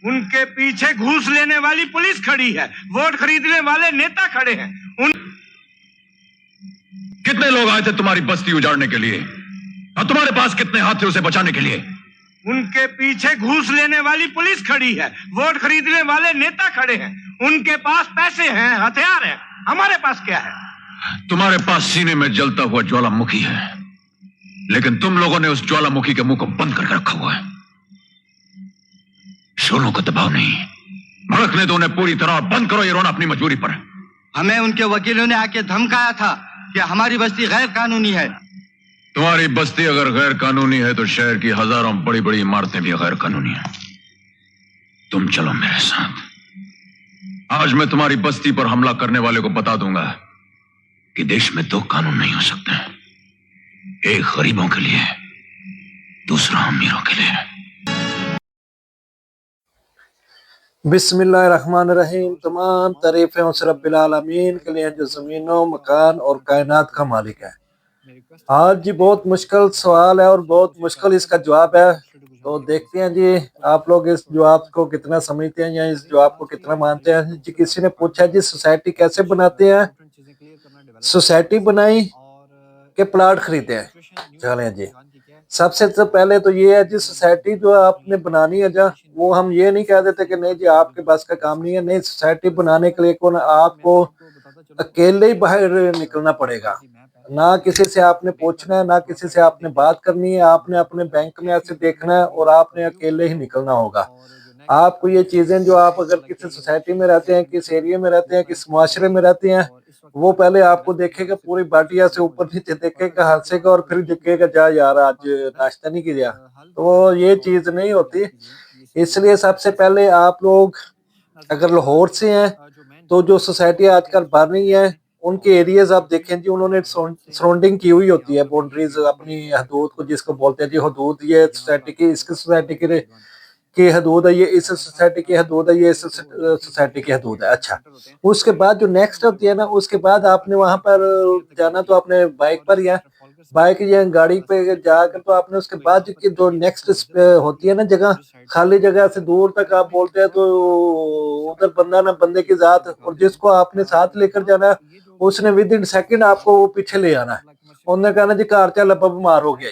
उनके पीछे घूस लेने वाली पुलिस खड़ी है, वोट खरीदने वाले नेता खड़े हैं। कितने लोग आए थे तुम्हारी बस्ती उजाड़ने के लिए और तुम्हारे पास कितने हाथ थे उसे बचाने के लिए? उनके पीछे घूस लेने वाली पुलिस खड़ी है, वोट खरीदने वाले नेता खड़े हैं। उनके पास पैसे हैं, हथियार है, हमारे पास क्या है? तुम्हारे पास सीने में जलता हुआ ज्वालामुखी है, लेकिन तुम लोगों ने उस ज्वालामुखी के मुंह को बंद करके रखा हुआ है। शोलों को दबाव नहीं, भड़कने दो उन्हें पूरी तरह। बंद करो ये रोना अपनी मजबूरी पर। हमें उनके वकीलों ने आके धमकाया था कि हमारी बस्ती गैर कानूनी है। तुम्हारी बस्ती अगर गैर कानूनी है तो शहर की हजारों बड़ी बड़ी इमारतें भी गैर कानूनी है। तुम चलो मेरे साथ। आज मैं तुम्हारी बस्ती पर हमला करने वाले को बता दूंगा कि देश में दो कानून नहीं हो सकते, एक गरीबों के लिए, दूसरा अमीरों के लिए। बिस्मिल्लाहिर्रहमानिर्रहीम। तमाम तारीफें उस रब्बिल आलमीन के लिए जो ज़मीनों, मकान और कायनात का मालिक है। आज जी बहुत मुश्किल सवाल है और बहुत मुश्किल इसका जवाब है, तो देखते हैं जी आप लोग इस जवाब को कितना समझते हैं या इस जवाब को कितना मानते हैं। जी किसी ने पूछा जी सोसाइटी कैसे बनाते हैं? सोसाइटी बनाई के प्लाट खरीदे हैं। चलें जी, सबसे तो पहले तो ये है जी सोसाइटी जो आपने बनानी है जा, वो हम ये नहीं कह देते कि नहीं जी आपके पास का काम नहीं है। नहीं, सोसाइटी बनाने के लिए कौन आपको अकेले ही बाहर निकलना पड़ेगा, ना किसी से आपने पूछना है, ना किसी से आपने बात करनी है। आपने अपने बैंक में ऐसे देखना है और आपने अकेले ही निकलना होगा। आपको ये चीजें जो आप अगर किसी सोसाइटी में रहते हैं, किस एरिया में रहते हैं, किस मुआशरे में रहते हैं, वो पहले आपको देखेगा, पूरी बाटिया से ऊपर नीचे देखेगा, हंसेगा और फिर देखेगा जा यार आज नाश्ता नहीं किया। तो ये चीज नहीं होती। इसलिए सबसे पहले आप लोग अगर लाहौर से हैं तो जो सोसाइटी आजकल बन रही है उनके एरियाज आप देखें जी, उन्होंने सराउंडिंग की हुई होती है, बाउंड्रीज, अपनी हदूद को जिसको बोलते हैं जी हदूद, ये सोसाइटी की, इसकी सोसाइटी की हदूद है, ये इस सोसाइटी की हदूद है, ये इस सोसाइटी की हदूद है। अच्छा, उसके बाद जो नेक्स्ट होती है ना, उसके बाद आपने वहां पर जाना तो अपने बाइक पर या बाइक या गाड़ी पे जाकर, तो आपने उसके बाद की जो नेक्स्ट होती है ना जगह, खाली जगह से दूर तक आप बोलते हैं, तो उधर बंदा ना बंदे की जात, और जिसको आपने साथ लेकर जाना है उसने विद इन सेकंड आपको वो पीछे ले आना है। उन्होंने कहना जी कार चल अब बीमार हो गया,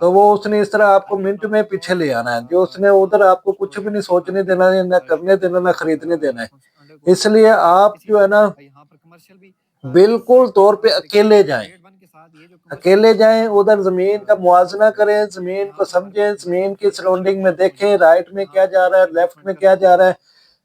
तो वो उसने इस तरह आपको मिनट में पीछे ले आना है। जो उसने उधर आपको कुछ भी नहीं सोचने देना है, ना करने देना, ना खरीदने देना है। इसलिए आप जो है ना बिल्कुल तौर पे अकेले जाएं, अकेले जाएं, उधर जमीन का मुआवजा करें, जमीन को समझें, जमीन की सराउंडिंग में देखें, राइट में क्या जा रहा है, लेफ्ट में क्या जा रहा है,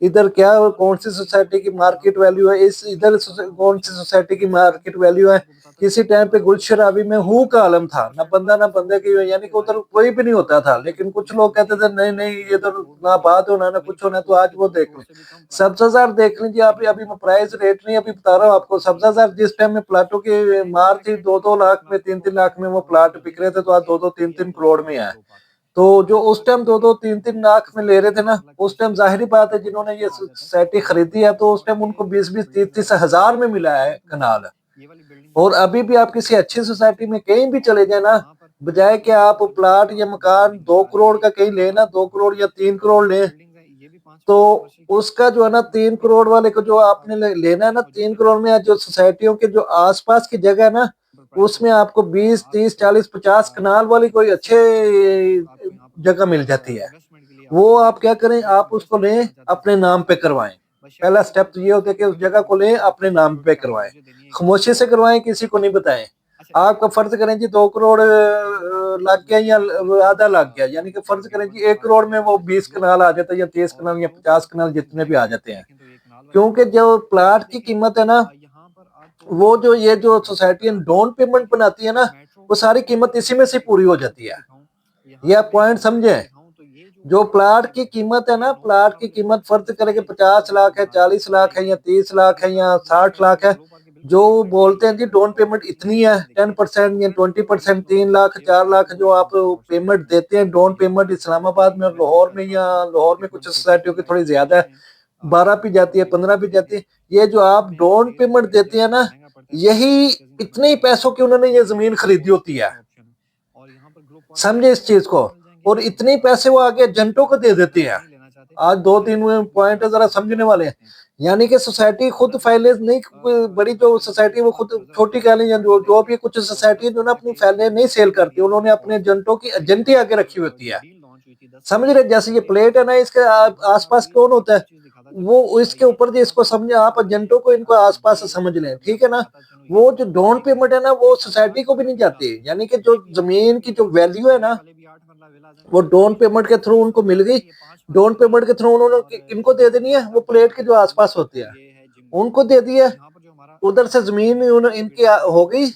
इधर क्या कौन सी सोसाइटी की मार्केट वैल्यू है, इस इधर कौन सी सोसाइटी की मार्केट वैल्यू है। किसी टाइम पे गुलशराबी में हूँ का आलम था, ना बंदा ना बंदे की, यानी कि उधर कोई भी नहीं होता था, लेकिन कुछ लोग कहते थे नहीं नहीं ये तो ना बात होना ना कुछ होना। तो आज वो देख लें, सब्जाजार देख लीजिए आप। अभी मैं प्राइस रेट नहीं अभी बता रहा हूँ आपको। सब्जाजार जिस टाइम में प्लाटों की मार थी 2-2 लाख में, 3-3 लाख में वो प्लाट बिक रहे थे, तो आज 2-2 3-3 करोड़ में है। तो जो उस टाइम 2-2 3-3 लाख में ले रहे थे ना, उस टाइम जाहिर बात है जिन्होंने ये सोसाइटी खरीदी है तो उस टाइम उनको 20-20 30-30 हजार में मिला है कनाल। और अभी भी आप किसी अच्छी सोसाइटी में कहीं भी चले जाए ना, बजाय कि आप प्लाट या मकान 2 करोड़ का कहीं लेना, 2 करोड़ या 3 करोड़ ले, तो उसका जो है ना 3 करोड़ वाले को जो आपने लेना है ना, 3 करोड़ में जो सोसाइटियों के जो आसपास की जगह है ना, उसमें आपको 20 30 40 50 कनाल वाली कोई अच्छे जगह मिल जाती है। वो आप क्या करें, आप उसको लें, अपने नाम पे करवाएं। पहला स्टेप तो ये होता है कि उस जगह को लें, अपने नाम पे करवाएं, खामोशी से करवाएं, किसी को नहीं बताएं। आपका फर्ज करें जी 2 करोड़ लग गया या आधा लग गया, यानी कि फर्ज करें जी 1 करोड़ में वो 20 कनाल आ जाता है या 30 कनाल या 50 कनाल जितने भी आ जाते हैं। क्योंकि जो प्लाट की कीमत है ना, वो जो ये जो सोसाइटी डाउन पेमेंट बनाती है ना, वो सारी कीमत इसी में से पूरी हो जाती है। यह पॉइंट समझे। जो प्लाट की कीमत है ना, प्लाट की कीमत फर्ज करें कि 50 लाख है, 40 लाख है या 30 लाख है या 60 लाख है, जो बोलते हैं जी डाउन पेमेंट इतनी है 10% या 20%, 3 लाख 4 लाख जो आप पेमेंट देते हैं डाउन पेमेंट। इस्लामाबाद में और लाहौर में, या लाहौर में कुछ सोसाइटियों की थोड़ी ज्यादा है, 12 भी जाती है, 15 भी जाती है। ये जो आप डाउन पेमेंट देते हैं ना, यही इतने ही पैसों की उन्होंने ये जमीन खरीदी होती है, समझे इस चीज को। और इतने पैसे वो आगे एजेंटों को दे देते हैं। आज 2-3 पॉइंट जरा समझने वाले हैं। यानी कि सोसाइटी खुद फाइनेंस नहीं, बड़ी जो सोसाइटी वो खुद छोटी कह लें या जो भी कुछ सोसाइटी जो ना अपनी फाइनेंस नहीं सेल करती, उन्होंने अपने एजेंटों की एजेंटी आगे रखी होती है। समझ रहे, जैसे ये प्लेट है ना, इसके आसपास कौन होता है, वो इसके ऊपर जो इसको समझे आप एजेंटों को, इनको आसपास से समझ लें, ठीक है ना। वो जो डाउन पेमेंट है ना, वो सोसाइटी को भी नहीं जाती, यानी कि जो जमीन की जो वैल्यू है ना, वो डाउन पेमेंट के थ्रू उनको मिल गई। डाउन पेमेंट के थ्रू उन्होंने इनको दे देनी है, वो प्लेट के जो आसपास होते हैं उनको दे दिया, उधर से जमीन इनकी हो गई।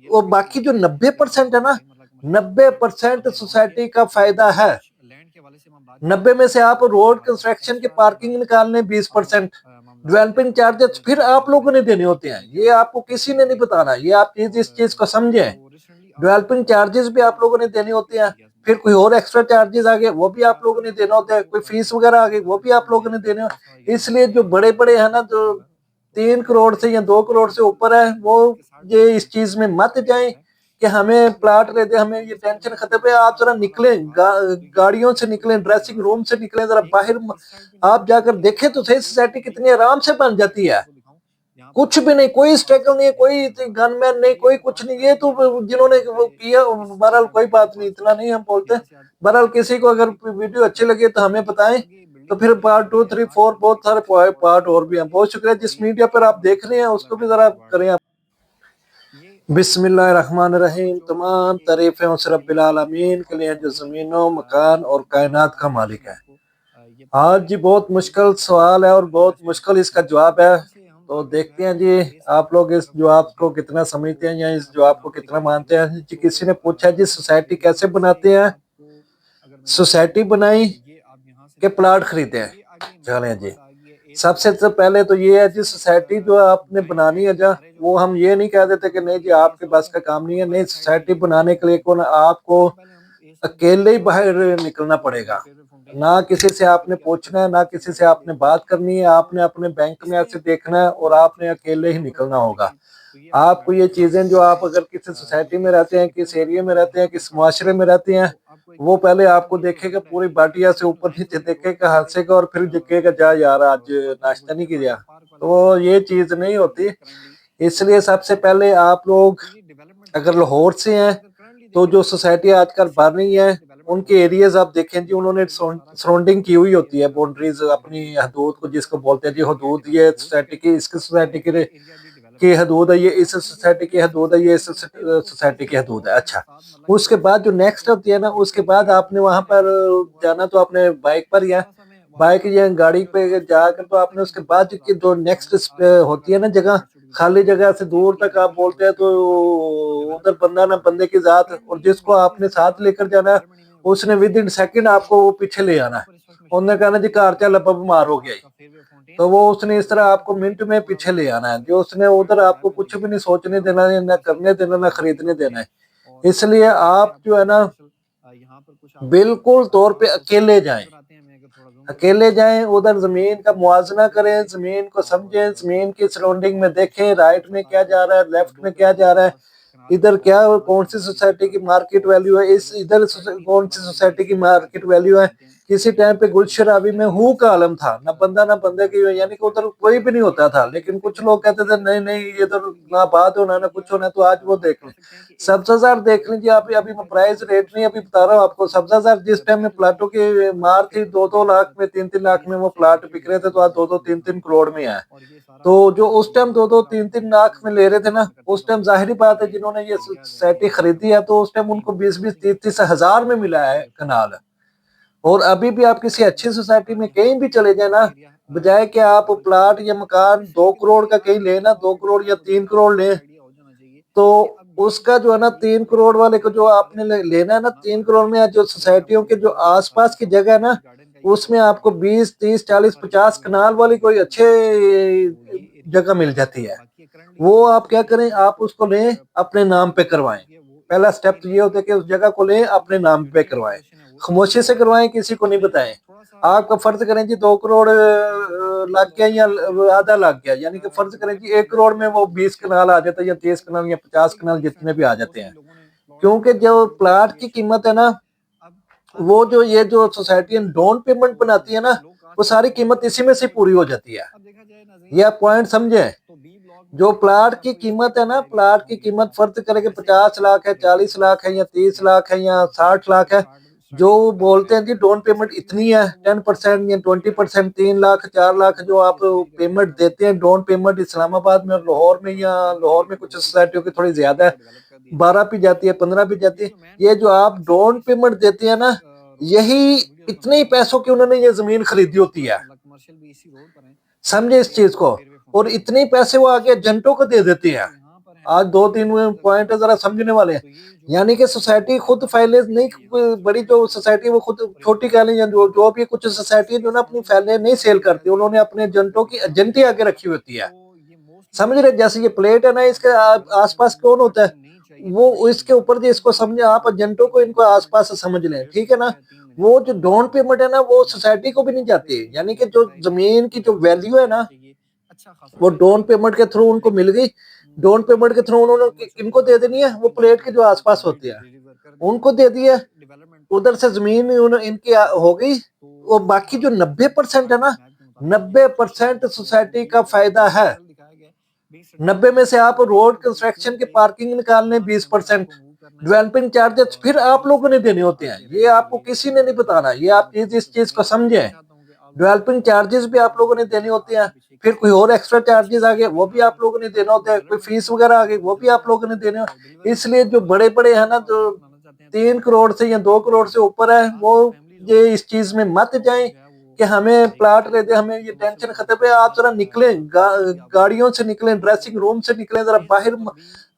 वो बाकी जो 90% है ना, 90% सोसाइटी का फायदा है। 90 में से आप रोड कंस्ट्रक्शन की पार्किंग निकालने 20%, डेवलपिंग चार्जेस फिर आप लोगों ने देने होते हैं। ये आपको किसी ने नहीं बताना, ये आप इस चीज को समझें। डेवलपिंग चार्जेस भी आप लोगों ने देने होते हैं, फिर कोई और एक्स्ट्रा चार्जेस आ गए वो भी आप लोगों ने देना होता है, कोई फीस वगैरह आ गई वो भी आप लोगों ने देने हो। इसलिए जो बड़े बड़े है ना, जो 3 करोड़ से या 2 करोड़ से ऊपर है, वो ये इस चीज में मत जाएं कि हमें प्लाट दे दे, हमें ये टेंशन खत्म है। आप जरा निकलें, गाड़ियों से निकलें, ड्रेसिंग रूम से निकलें, जरा बाहर आप जाकर देखें तो सही, सोसाइटी कितनी आराम से बन जाती है। कुछ भी नहीं, कोई स्ट्रगल नहीं, कोई गनमैन नहीं, कोई कुछ नहीं। ये तो जिन्होंने वो किया, बहरहाल कोई बात नहीं, इतना नहीं हम बोलते। बहरहाल किसी को अगर वीडियो अच्छी लगे तो हमें बताएं, तो फिर पार्ट 2, 3, 4 बहुत सारे पार्ट और भी हैं। बहुत शुक्रिया, जिस मीडिया पर आप देख रहे हैं उसको भी जरा करें आप। बिस्मिल्लाहिर्रहमानिर्रहीम। तमाम तारीफें उस रब्बिल आलमीन के लिए जो ज़मीनों, मकान और कायनात का मालिक है। आज जी बहुत मुश्किल सवाल है और बहुत मुश्किल इसका जवाब है, तो देखते हैं जी आप लोग इस जवाब को कितना समझते हैं या इस जवाब को कितना मानते हैं। जी किसी ने पूछा जी सोसाइटी कैसे बनाते हैं, सोसाइटी बनाई के प्लाट खरीदे हैं। चलें जी, सबसे तो पहले तो ये है जी, सोसाइटी जो आपने बनानी है जा, वो हम ये नहीं कह देते कि नहीं जी आपके पास का काम नहीं है। नहीं, सोसाइटी बनाने के लिए कौन, आपको अकेले ही बाहर निकलना पड़ेगा, ना किसी से आपने पूछना है, ना किसी से आपने बात करनी है। आपने अपने बैंक में ऐसे देखना है और आपने अकेले ही निकलना होगा। आपको ये चीजें, जो आप अगर किसी सोसाइटी में रहते हैं, किस एरिया में रहते हैं, किस मुआशरे में रहते हैं, वो पहले आपको देखेगा, पूरी बाटिया से ऊपर नीचे देखेगा, हंसेगा और फिर देखेगा जा यार आज नाश्ता नहीं किया। तो ये चीज नहीं होती। इसलिए सबसे पहले आप लोग अगर लाहौर से हैं तो जो सोसाइटी आजकल बन रही है, उनके एरियाज आप देखें जी, उन्होंने सराउंडिंग की हुई होती है, बाउंड्रीज, अपनी हदूद को जिसको बोलते हैं जी, हदूद ये सोसाइटी की, इसकी सोसाइटी की हदूद है, ये इस सोसाइटी की हदूद है, ये इस सोसाइटी की हदूद है। अच्छा, उसके बाद जो नेक्स्ट होती है ना, उसके बाद आपने वहां पर जाना तो आपने बाइक पर या बाइक या गाड़ी पे जाकर, तो आपने उसके बाद की जो नेक्स्ट होती है ना जगह, खाली जगह से दूर तक आप बोलते हैं, तो उधर बंदा ना बंदे की जात, और जिसको आपने साथ लेकर जाना है उसने विद इन सेकंड आपको वो पीछे ले आना है। उन्होंने कहना जी कार चल अब बीमार हो गया, तो वो उसने इस तरह आपको मिनट में पीछे ले आना है। जो उसने उधर आपको कुछ भी नहीं सोचने देना है, ना करने देना, ना खरीदने देना है। इसलिए आप जो है ना, बिल्कुल तौर पे अकेले जाएं, अकेले जाएं, उधर जमीन का मुआवजा करें, जमीन को समझें, जमीन की सराउंडिंग में देखें, राइट में क्या जा रहा है, लेफ्ट में क्या जा रहा है, इधर क्या कौन सी सोसाइटी की मार्केट वैल्यू है, इस इधर कौन सी सोसाइटी की मार्केट वैल्यू है। किसी टाइम पे गुलशराबी में हु का आलम था, ना बंदा ना बंदे की, यानी कि उधर कोई भी नहीं होता था, लेकिन कुछ लोग कहते थे नहीं नहीं ये तो ना बात होना ना कुछ होना। तो आज वो देख लें, सब्जाजार देख लीजिए आप, अभी मैं प्राइस रेट नहीं अभी बता रहा हूँ आपको। सब्जाजार जिस टाइम में प्लाटों की मार थी 2-2 लाख में, 3-3 लाख में वो प्लाट बिक रहे थे, तो आज 2-2, 3-3 करोड़ में है। तो जो उस टाइम 2-2, 3-3 लाख में ले रहे थे ना, उस टाइम जाहिर बात है जिन्होंने ये सोसाइटी खरीदी है, तो उस टाइम उनको 20-20, 30-30 हजार में मिला है कनाल। और अभी भी आप किसी अच्छी सोसाइटी में कहीं भी चले जाए ना, बजाय कि आप प्लाट या मकान 2 करोड़ का कहीं लेना, 2 करोड़ या 3 करोड़ ले, तो उसका जो है ना 3 करोड़ वाले को जो आपने लेना है ना, 3 करोड़ में जो सोसाइटियों के जो आसपास की जगह है ना, उसमें आपको 20, 30, 40, 50 कनाल वाली कोई अच्छे जगह मिल जाती है। वो आप क्या करें, आप उसको लें, अपने नाम पे करवाएं। पहला स्टेप तो ये होता है कि उस जगह को लें, अपने नाम पे करवाएं, खामोशी से करवाएं, किसी को नहीं बताएं। आपका फर्ज करें जी 2 करोड़ लग गया या आधा लग गया, यानी कि फर्ज करें जी 1 करोड़ में वो 20 कनाल आ जाता है, या 30 कनाल या 50 कनाल, जितने भी आ जाते हैं। क्योंकि जो प्लाट की कीमत है ना, वो जो ये जो सोसाइटी डाउन पेमेंट बनाती है ना, वो सारी कीमत इसी में से पूरी हो जाती है। ये आप पॉइंट समझे। जो प्लाट की कीमत है ना, प्लाट की कीमत फर्ज करें कि 50 लाख है, 40 लाख है या 30 लाख है या 60 लाख है, जो बोलते हैं कि डाउन पेमेंट इतनी है 10% या 20%, 3 लाख 4 लाख जो आप पेमेंट देते हैं डाउन पेमेंट इस्लामाबाद में और लाहौर में, या लाहौर में कुछ सोसाइटियों की थोड़ी ज्यादा है, 12 भी जाती है, 15 भी जाती है। ये जो आप डाउन पेमेंट देते हैं ना, यही इतने ही पैसों की उन्होंने ये जमीन खरीदी होती है, समझे इस चीज को। और इतने पैसे वो आगे एजेंटों को दे देते हैं। आज 2-3 पॉइंट जरा समझने वाले हैं। यानी कि सोसाइटी खुद फाइलें नहीं, बड़ी जो सोसाइटी वो खुद छोटी कह लें, या जो भी कुछ सोसाइटी जो ना अपनी फाइलें नहीं सेल करती, उन्होंने अपने एजेंटों की एजेंटी आगे रखी होती है, समझ रहे। जैसे ये प्लेट है ना, इसके आसपास कौन होता है, वो इसके ऊपर जो इसको समझे आप, एजेंटों को इनको आसपास समझ लें, ठीक है ना। वो जो डाउन पेमेंट है ना, वो सोसाइटी को भी नहीं जाती। यानी कि जो जमीन की जो वैल्यू है ना, वो डाउन पेमेंट के थ्रू उनको मिल गई। डाउन पेमेंट के थ्रू उन्होंने इनको दे देनी है, वो प्लेट के जो आसपास होते हैं उनको दे दिया, उधर से जमीन इनकी हो गई। वो बाकी जो 90% है ना, 90% सोसाइटी का फायदा है। 90 में से आप रोड कंस्ट्रक्शन के पार्किंग निकालने 20%, डेवलपिंग चार्जेस फिर आप लोगों ने देने होते हैं। ये आपको किसी ने नहीं बताना, ये आप इस चीज को समझें। डेवलपिंग चार्जेस भी आप लोगों ने देने होते हैं, फिर कोई और एक्स्ट्रा चार्जेस आ गए वो भी आप लोगों ने देना होता है, कोई फीस वगैरह आ गई वो भी आप लोगों ने देने। इसलिए जो बड़े बड़े है ना, जो 3 करोड़ से या 2 करोड़ से ऊपर है, वो ये इस चीज में मत जाएं कि हमें प्लाट ले दे, हमें ये टेंशन खत्म है। आप जरा निकलें, गाड़ियों से निकलें, ड्रेसिंग रूम से निकलें, जरा बाहर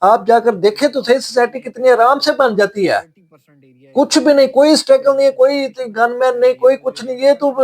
आप जाकर देखें तो सही, सोसाइटी कितनी आराम से बन जाती है। कुछ भी नहीं, कोई स्ट्रगल नहीं, कोई गनमैन नहीं, कोई कुछ नहीं। ये तो